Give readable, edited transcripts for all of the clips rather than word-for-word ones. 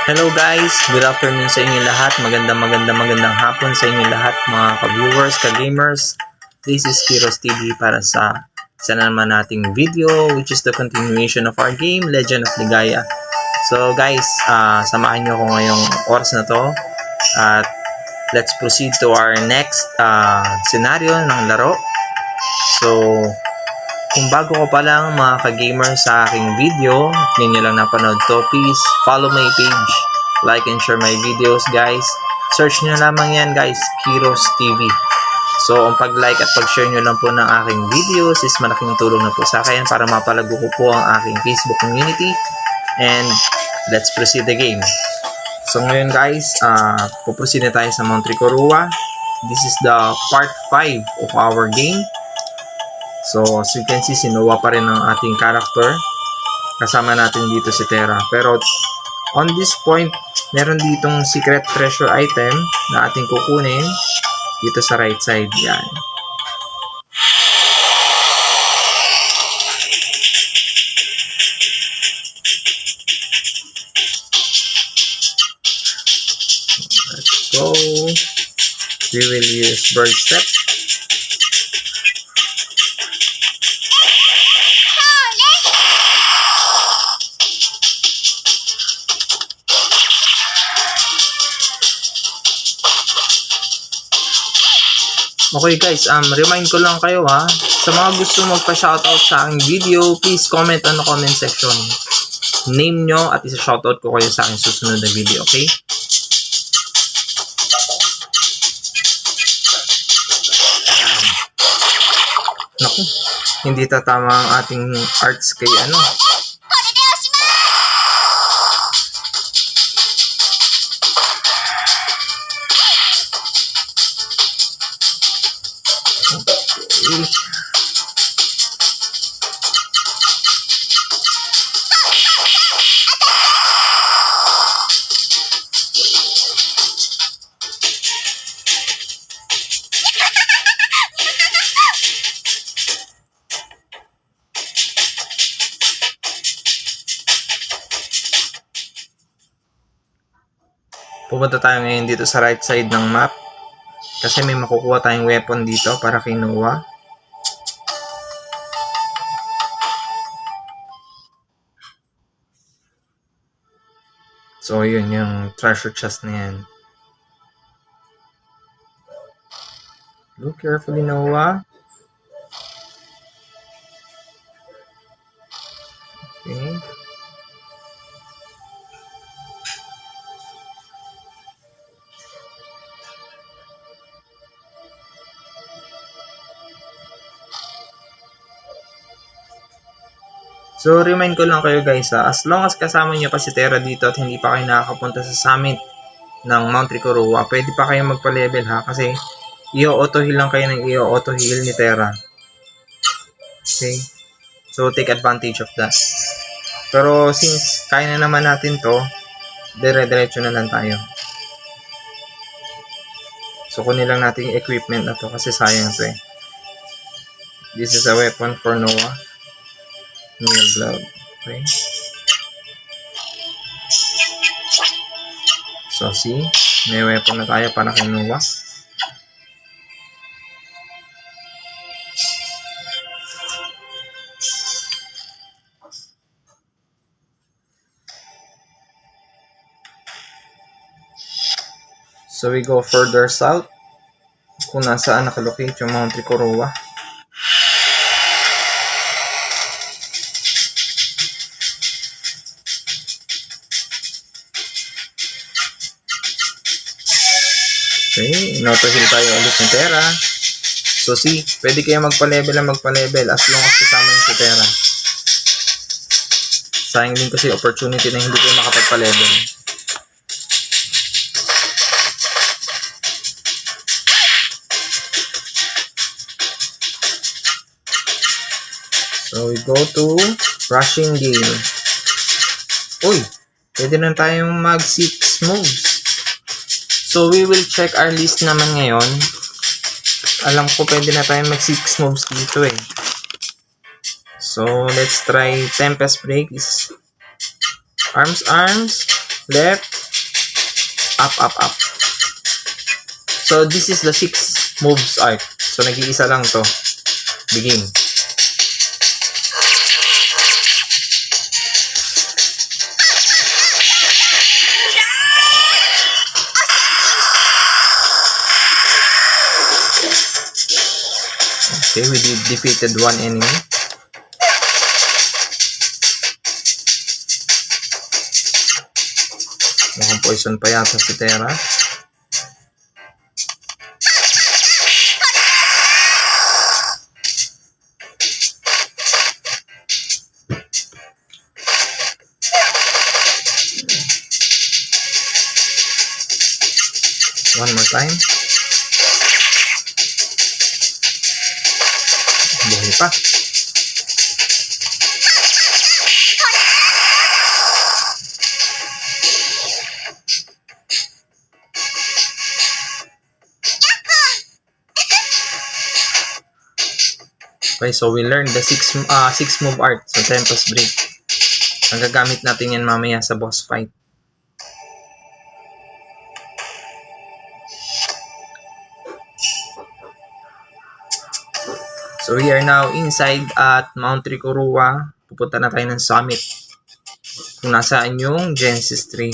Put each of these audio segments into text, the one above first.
Hello guys, good afternoon sa inyo lahat. Magandang hapon sa inyo lahat mga ka-viewers, ka-gamers. This is Kiros TV para sa isa na naman nating video, which is the continuation of our game, Legend of Ligaya. So guys, samahan nyo ako ngayong oras na to at let's proceed to our next scenario ng laro. So kung bago ko pa lang mga ka-gamer sa aking video, hindi nyo lang napanood to, please follow my page, like and share my videos guys. Search nyo lamang yan guys, Kiros TV. So ang pag-like at pag-share nyo lang po ng aking videos is malaking tulong na po sa akin para mapalago ko po ang aking Facebook community. And let's proceed the game. So ngayon guys, puproceed na tayo sa Mount Ricorua. This is the part 5 of our game. So, as you can see, si Noah pa rin ang ating character. Kasama natin dito si Terra. Pero, on this point, meron ditong secret treasure item na ating kukunin dito sa right side. Yan. Let's go. We will use bird step. Okay guys, remind ko lang kayo ha, sa mga gusto magpa-shoutout sa aking video, please comment on the comment section. Name nyo at isa-shoutout ko kayo sa aking susunod na video, okay? Naku, hindi tatama ang ating arts kay ano. Pupunta tayo ngayon dito sa right side ng map kasi may makukuha tayong weapon dito para kay Noah. So yun yung treasure chest na yan. Look carefully, Noah. Okay. So, remind ko lang kayo guys as long as kasama nyo pa si Terra dito at hindi pa kayo nakakapunta sa summit ng Mount Ricorua, pwede pa kayo magpa-level ha, kasi i-auto heal lang kayo ng i-auto heal ni Terra. Okay? So, take advantage of that. Pero, since kaya na naman natin to, dire-diretso na lang tayo. So, kunin lang natin yung equipment na to kasi sayang to eh. This is a weapon for Noah. Nail glove. Okay. So, see? May weapon na tayo para kay Noah. So, we go further south kung nasaan nakalocate yung Mount Ricorua. Okay, inoto-heal tayo ulit ng Terra. So see, pwede kayo magpa-level as long as kasama yung si Terra. Sayang din kasi opportunity na hindi kayo makapagpa-level. So we go to rushing game. Uy, pwede na tayong mag 6 moves. So, we will check our list naman ngayon. Alam ko pwede na tayo mag 6 moves dito eh. So, let's try Tempest Break. Arms, left, up, up, up. So, this is the 6 moves arc. So, nag-iisa lang to. Begin. Okay, we defeated one enemy. Mukhang poison pa yata si Terra. One more time. Buhay pa. Okay, so we learned the 6 move art. So, Tempest Break. Ang gagamit natin yan mamaya sa boss fight. So, we are now inside at Mount Rikorua. Pupunta na tayo ng summit. Kung nasaan yung Genesis 3.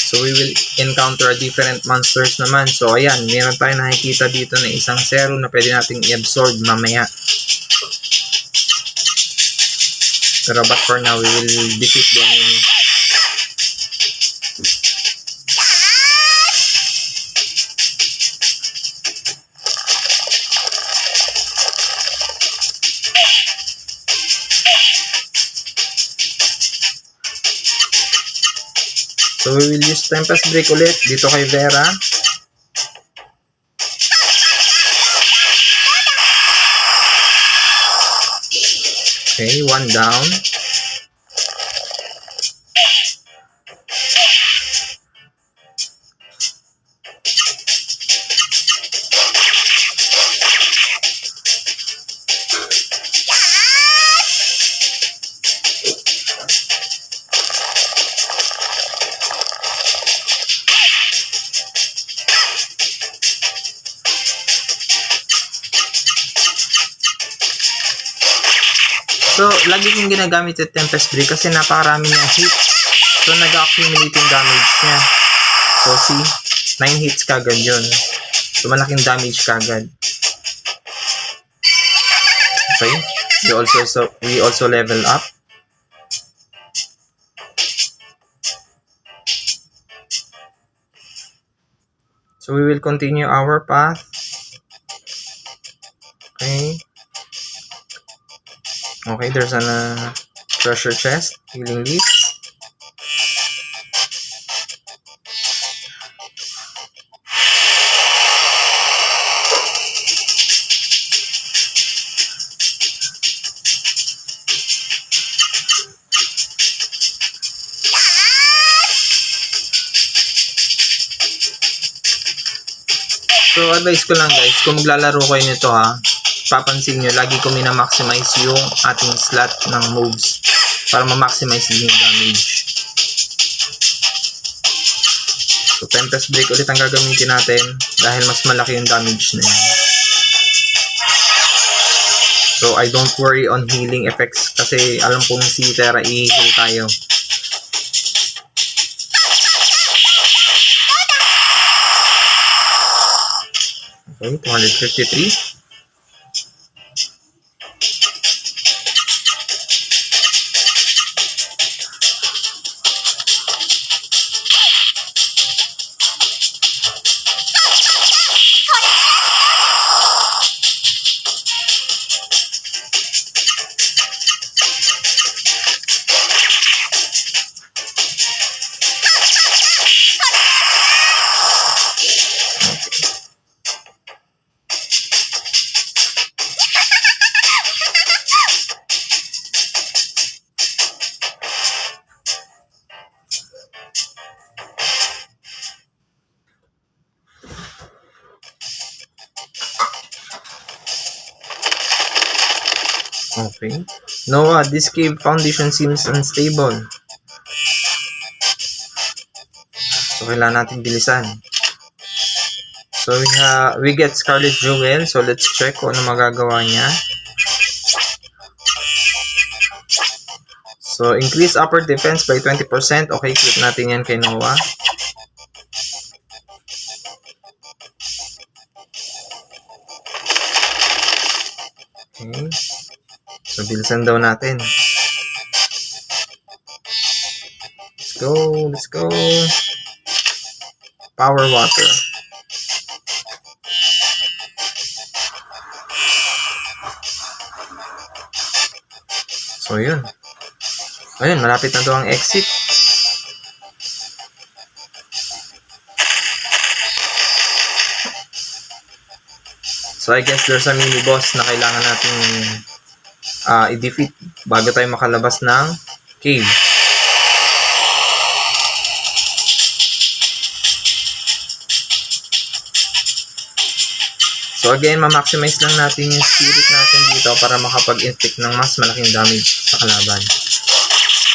So, we will encounter different monsters naman. So, ayan, meron tayo nakikita dito na isang zero na pwede nating i-absorb mamaya. Pero but for now, we will defeat the enemy. So, we will use Tempest Break ulit dito kay Vera. Okay, one down. So, lagi kong ginagamit yung Tempest Break kasi napakarami niyang hits. So, nag-accumulate yung damage niya. So, see? 9 hits kagad yun. So, malaking damage kagad. Okay? We also level up. So, we will continue our path. Okay. Okay, there's a treasure chest, healing leaves. So, advice ko lang guys, kung maglalaro kayo nito ha, papansin nyo, lagi ko minamaximize yung ating slot ng moves para ma-maximize din yung damage. So, Tempest Break ulit ang gagamitin natin dahil mas malaki yung damage na yan. So, I don't worry on healing effects kasi alam kong si Terra i-heal tayo. Okay, 253. Okay. Noah, this cave foundation seems unstable. So, kailangan natin bilisan. So, we get Scarlet Jewel. So, let's check kung ano magagawa niya. So, increase upper defense by 20%. Okay, click natin yan kay Noah. Okay. So, bilisan daw natin. Let's go. Power water. So, yun. Ayun, malapit na daw ang exit. So, I guess there's a mini boss na kailangan natin i-defeat bago tayo makalabas ng cave. So again, ma-maximize lang natin yung spirit natin dito para makapag-inflict ng mas malaking damage sa kalaban.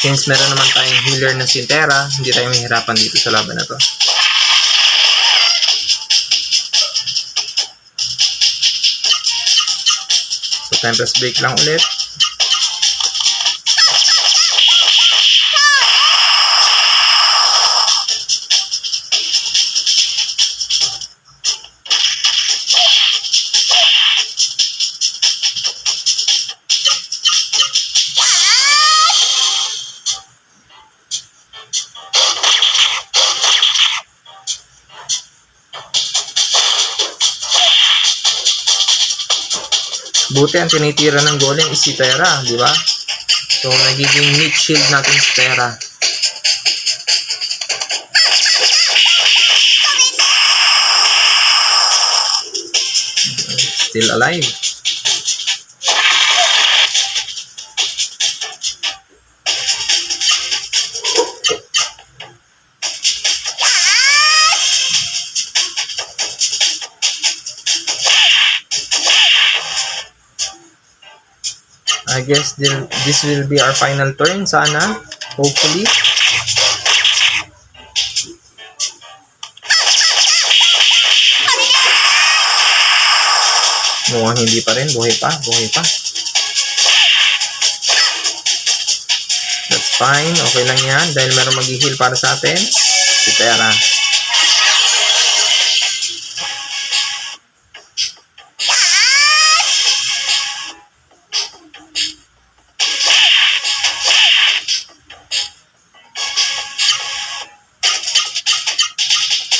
Since meron naman tayong healer na si Terra, hindi tayo mahirapan dito sa laban na to. So Tempest Break lang ulit. Buti ang tinitira ng golem is si Terra, di ba? So, nagiging meat shield natin si Terra. Still alive. I guess this will be our final turn, sana. Hopefully. Mukhang hindi pa rin. Buhay pa. That's fine. Okay lang yan. Dahil meron mag-heal para sa atin. Si Terra.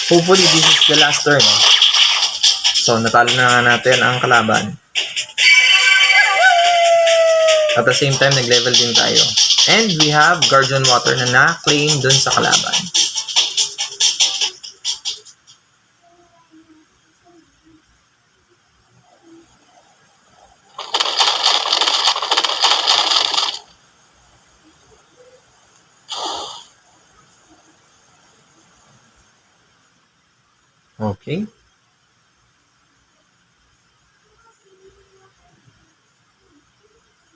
Hopefully, this is the last turn. So, natalo na nga natin ang kalaban. At the same time, nag-level din tayo. And we have Guardian Water na na-claim dun sa kalaban. Okay.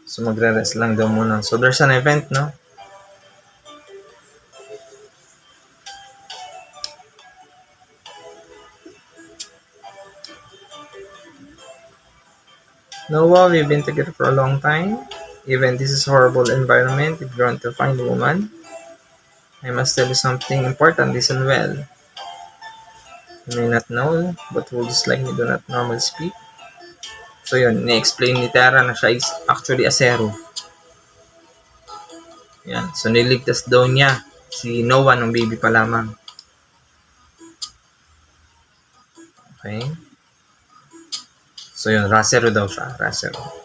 So, magre-rest lang daw muna. So, there's an event, no? Noah, we've been together for a long time. Even this is horrible environment, if you want to find a woman, I must tell you something important. Listen well. You may not know, but wolves like me do not normally speak. So yun, ni-explain ni Terra na siya is actually a Zero. Yan. So niligtas daw niya si Noah nung baby pa lamang. Okay. So yun, Rasero daw siya. Rasero.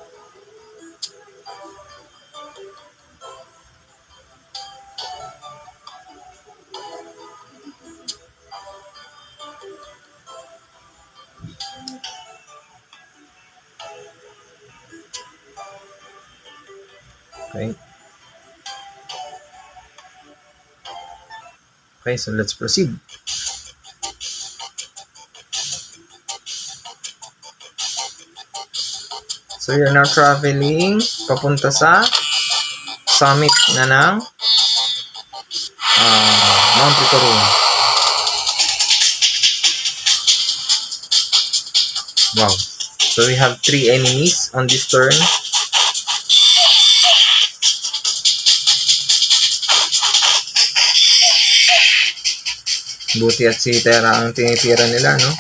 Okay. Okay, so let's proceed. So you're now traveling papunta sa summit na ng Mount Ricoroa. Wow. So we have 3 enemies on this turn. Buti at si Terra ang tinitira nila, no?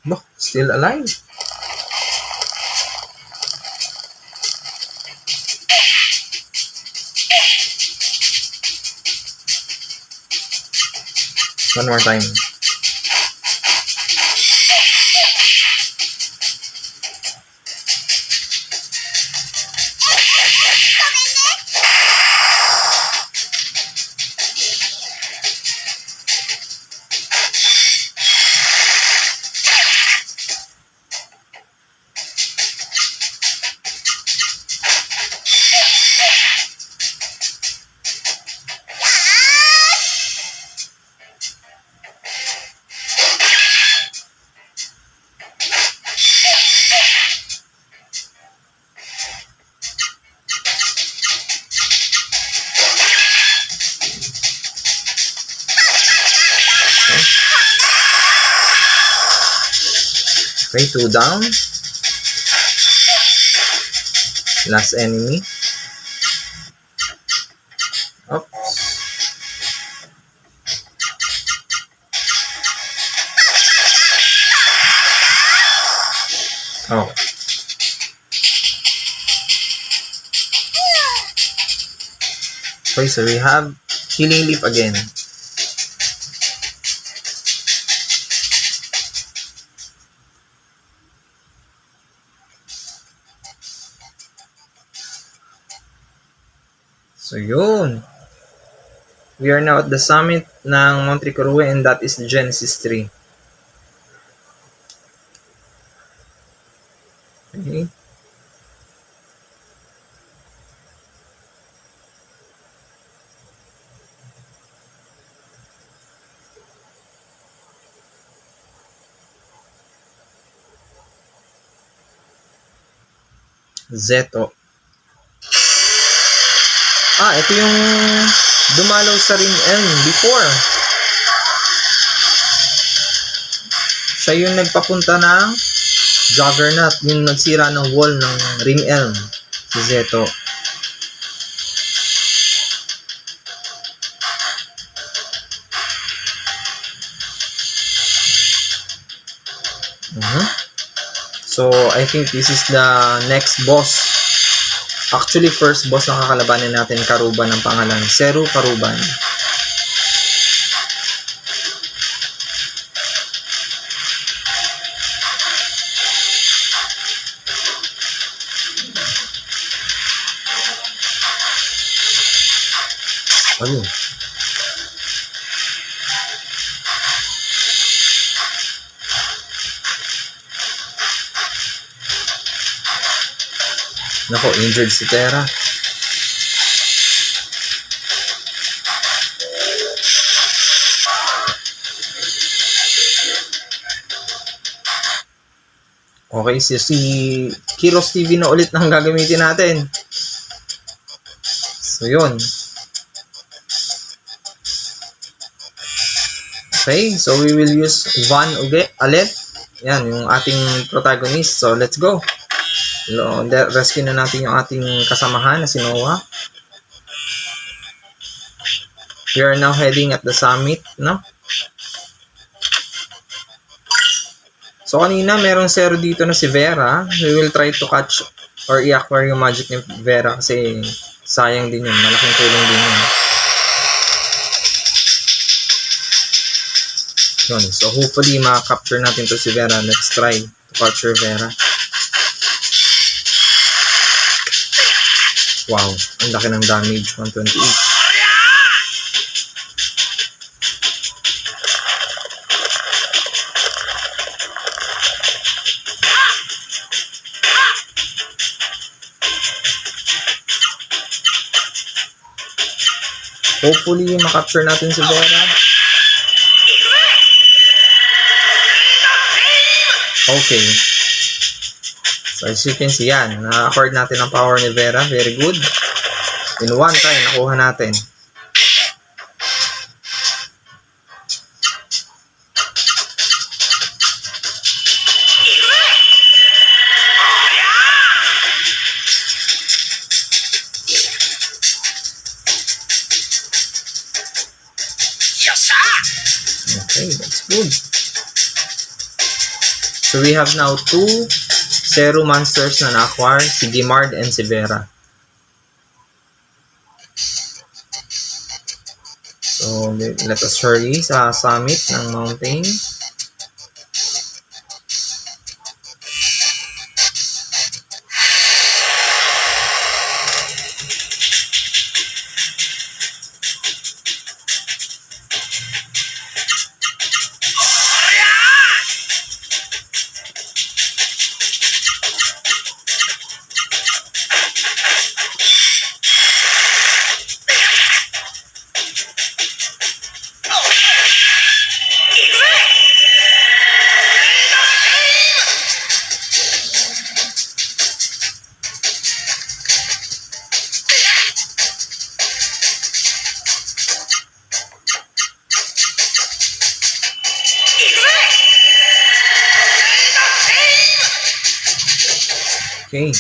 Bah, still alive. One more time. Okay, 2 down. Last enemy. Oops. Oh. Okay, so we have Healing Leaf again. So yun. We are now at the summit ng Mount Ricoroa and that is Genesis 3. Okay. Zeto. Ito yung dumalaw sa Rim Elm before. Siya yung nagpapunta ng Juggernaut, yung nagsira ng wall ng Rim Elm, si Zeto. So, I think this is the next boss. Actually, first boss na kakalabanin natin, Karuban ng pangalan. Seru Karuban. Ano? Nako, injured si Terra. Okay, si Kiros TV na ulit ang gagamitin natin. So, yun. Okay, so we will use Van ulit. Yan, yung ating protagonist. So, let's go. Rescue na natin yung ating kasamahan na si Noah. We are now heading at the summit, no? So, kanina, merong zero dito na si Vera. We will try to catch or i-acquire yung magic ni Vera kasi sayang din yun. Malaking tulong din yun. Yun. So, hopefully, ma-capture natin to si Vera. Let's try to capture Vera. Wow. Ang laki ng damage. 128. Hopefully, makapture natin si Vera. Okay. So, as you can see, yan. Na-accord natin ang power ni Vera. Very good. In one time, nakuha natin. Okay, that's good. So we have now 2 Zero monsters na na-acquire, si Gimard and si Vera. So let us hurry sa summit ng mountain. Okay.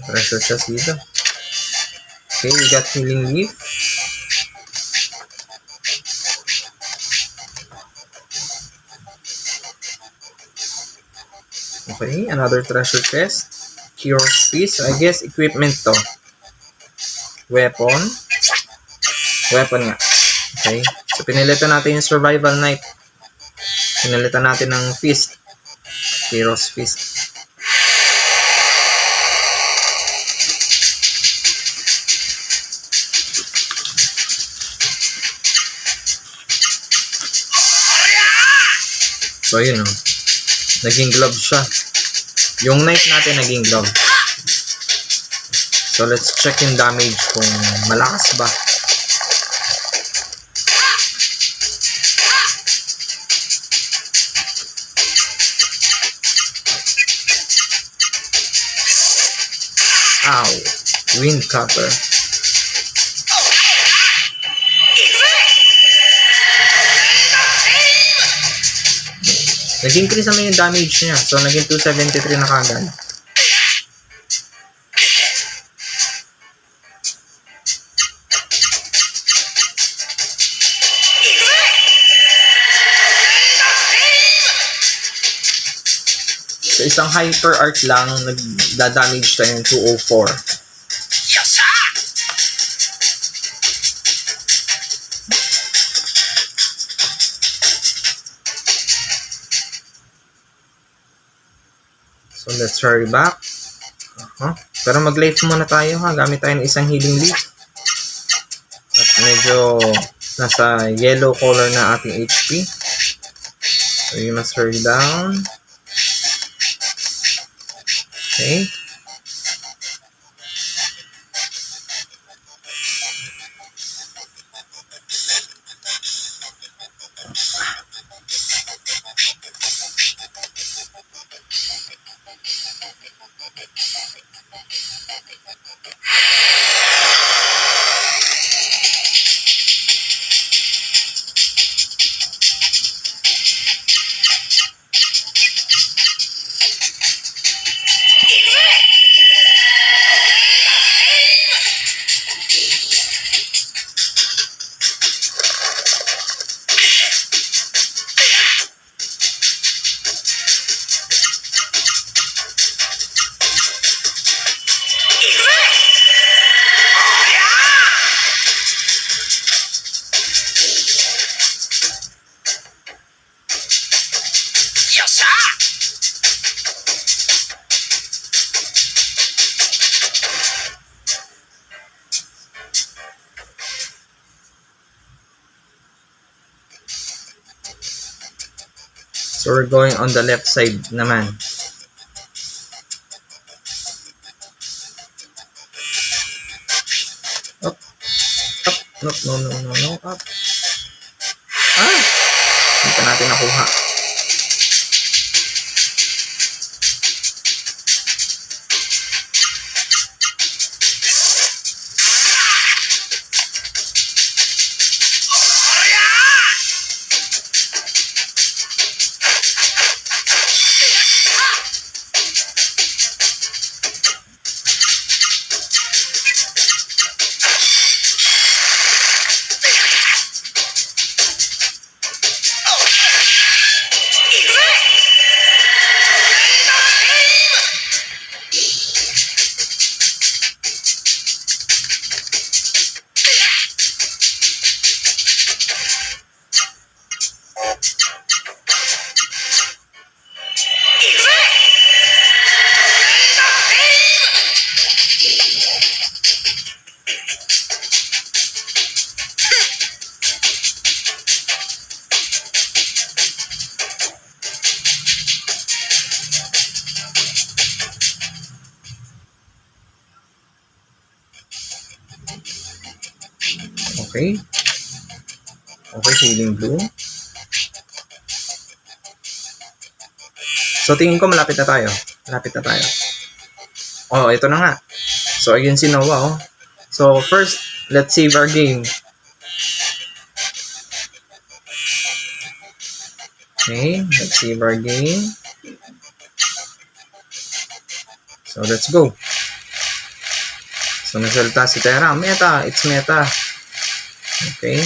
Pressure chest dito. Okay, we got healing leaf. Okay, another treasure chest. Curious piece. I guess equipment to. Weapon. Weapon nga. Okay. So, pinilitan natin yung survival knight. Pinilitan natin ng fist. Hero's fist. So, yun o. Naging glove siya. Yung knife natin naging glove. So, let's check yung damage kung malakas ba. Ow! Wind cutter. Nag-increase naman yung damage niya. So, naging 273 na kagad. So, isang hyper art lang, nagda-damage tayo yung 204. So, let's hurry back. Pero mag-life muna tayo ha. Gamit tayo ng isang healing leaf. At medyo nasa yellow color na ating HP. So, you must hurry down. Okay. So we're going on the left side naman. Up. Up. No. Up. Ah! Hindi pa natin nakuha. Okay. Okay, healing bloom. So, tingin ko malapit na tayo. Oh, ito na nga. So, again si Noah, oh. So, first, let's save our game. Okay, let's save our game. So, let's go. So, nasalita si Terra. Meta, it's meta. Okay.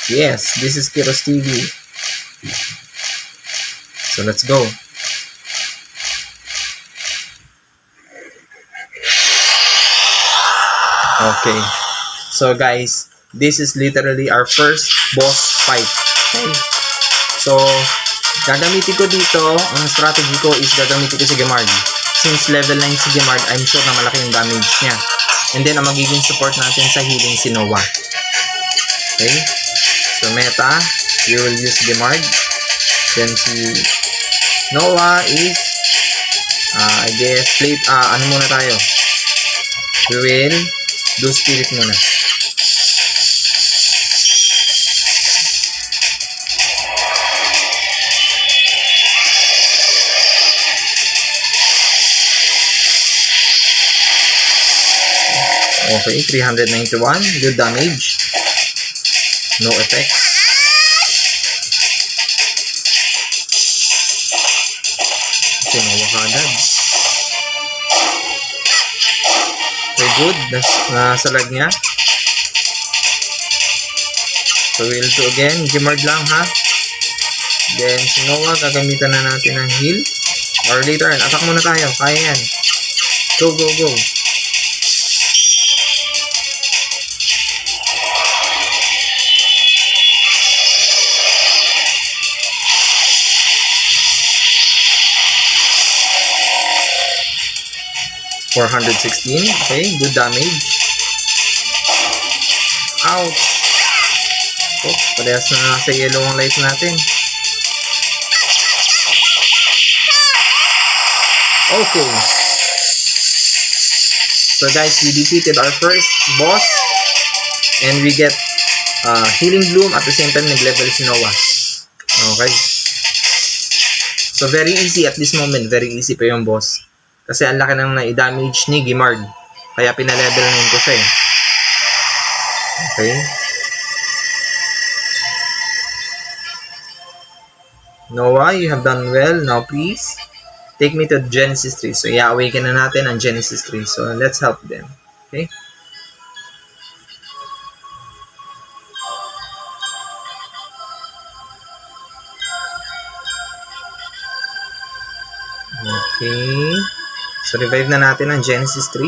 Yes, this is Kiros TV. So, let's go. Okay. So, guys, this is literally our first boss fight. Okay. So, gagamitin ko dito, ang strategy ko is gagamitin ko si Gemard. Since level 9 si Gemard, I'm sure na malaki yung damage niya. And then, ang magiging support natin sa healing si Noah. Okay? So, meta, we will use Gemard. Then, si Noah is, I guess, ano muna tayo? We will do spirit muna. Okay, 391. Good damage. No effect. Sinawa ka agad. Okay, good. Nasa lag niya. So, we'll do again. Gemard lang, ha? Then, si Noah, gagamitan na natin ng heal. Or later, attack muna tayo. Kaya yan. Go, go, go. $416. Okay, good damage. Ouch. Oh, parehas na nasa yellow ang life natin. Okay. So guys, we defeated our first boss. And we get healing bloom at the same time nag-level si Noah. Okay. So very easy at this moment. Very easy pa yung boss. Kasi ang laki nang na-damage ni Gemard. Kaya pinalevel na ko siya eh. Okay. Noah, you have done well. Now please, take me to Genesis 3. So i-awaken na natin ang Genesis 3. So let's help them. Okay. Okay. So, revive na natin ang Genesis 3.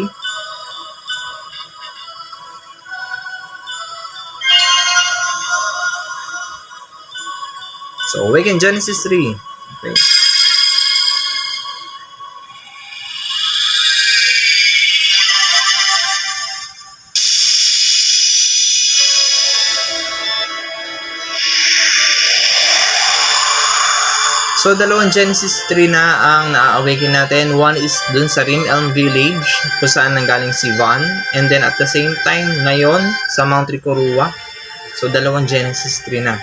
So, awaken Genesis 3. Okay. So, dalawang Genesis 3 na ang na-awaken natin. One is dun sa Rim Elm Village, kung saan nanggaling si Van. And then at the same time, ngayon, sa Mount Ricorua. So, dalawang Genesis 3 na.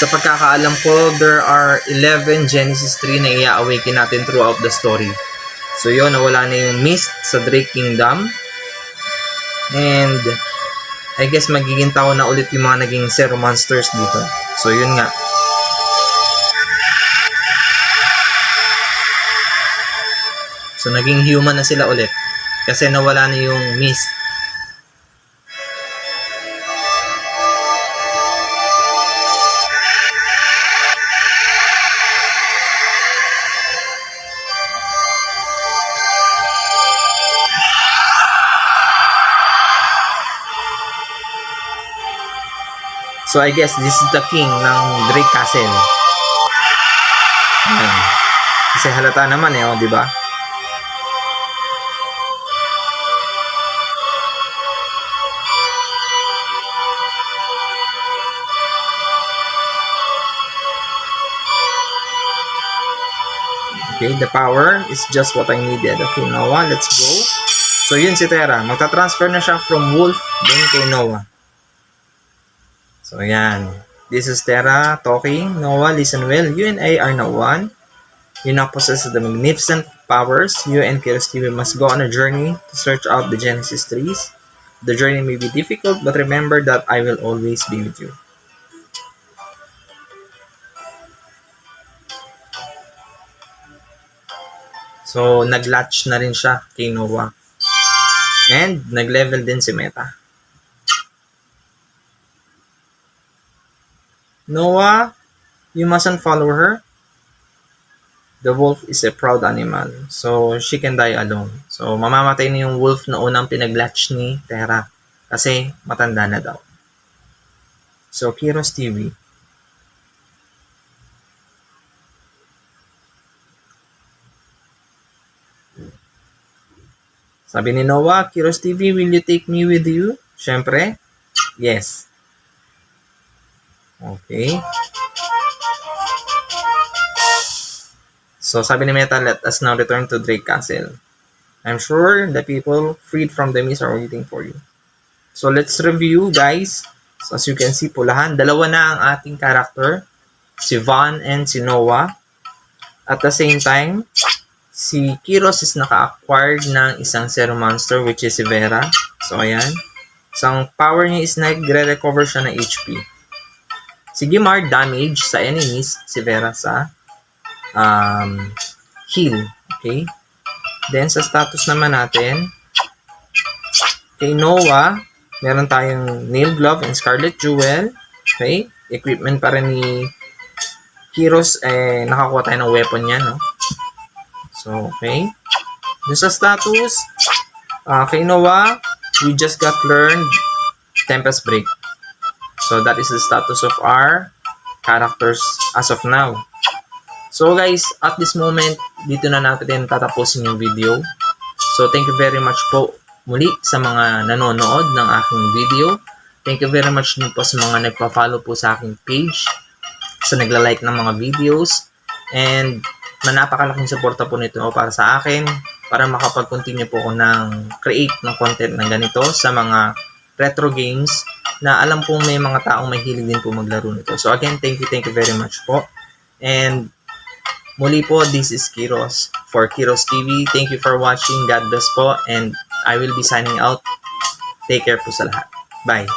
Sa pagkakaalam ko, there are 11 Genesis 3 na i-awaken natin throughout the story. So, yun, nawala na yung Mist sa Drake Kingdom. And I guess magiging tao na ulit yung mga naging Zero Monsters dito. So, yun nga. So, naging human na sila ulit. Kasi nawala na yung Mist. So, I guess this is the king ng Drake Castle. Ayan. Kasi halata naman eh, di ba? Okay, the power is just what I needed. Okay, Noah, let's go. So, yun si Terra. Magta-transfer na siya from Wolf then kay Noah. So, yan. This is Terra talking. Noah, listen well. You and I are now one. You now possess the magnificent powers. You and Kiros TV must go on a journey to search out the Genesis trees. The journey may be difficult, but remember that I will always be with you. So, nag-latch na rin siya kay Noah. And, nag-level din si Meta. Noah, you mustn't follow her. The wolf is a proud animal, so she can die alone. So, mamamatay na yung wolf na unang pinag-latch ni Terra kasi matanda na daw. So, Kiros TV. Sabi ni Noah, Kiros TV, will you take me with you? Siyempre, yes. Okay. So, sabi ni Meta, let us now return to Drake Castle. I'm sure the people freed from the mist are waiting for you. So, let's review, guys. So, as you can see, pulahan. Dalawa na ang ating character. Si Van and si Noah. At the same time, si Kiros is naka-acquired ng isang Zero Monster, which is si Vera. So, ayan. So, ang power niya is nagre-recover siya ng HP. Si Gimar, damage sa enemies. Si Vera sa heal. Okay? Then, sa status naman natin, kay Noah, meron tayong Nail Glove and Scarlet Jewel. Okay? Equipment pa rin ni Kiros, nakakuha tayo ng weapon niya, no? So, okay. Dun sa status, kay Noah, we just got learned Tempest Break. So, that is the status of our characters as of now. So, guys, at this moment, dito na natin tatapusin yung video. So, thank you very much po muli sa mga nanonood ng aking video. Thank you very much din po sa mga nagpa-follow po sa aking page, sa nagla-like ng mga videos, and napakalaking suporta po nito para sa akin, para makapag-continue po ako ng create ng content ng ganito sa mga retro games na alam pong may mga taong may hilig din po maglaro nito. So again, thank you very much po. And muli po, this is Kiros for Kiros TV. Thank you for watching. God bless po. And I will be signing out. Take care po sa lahat. Bye.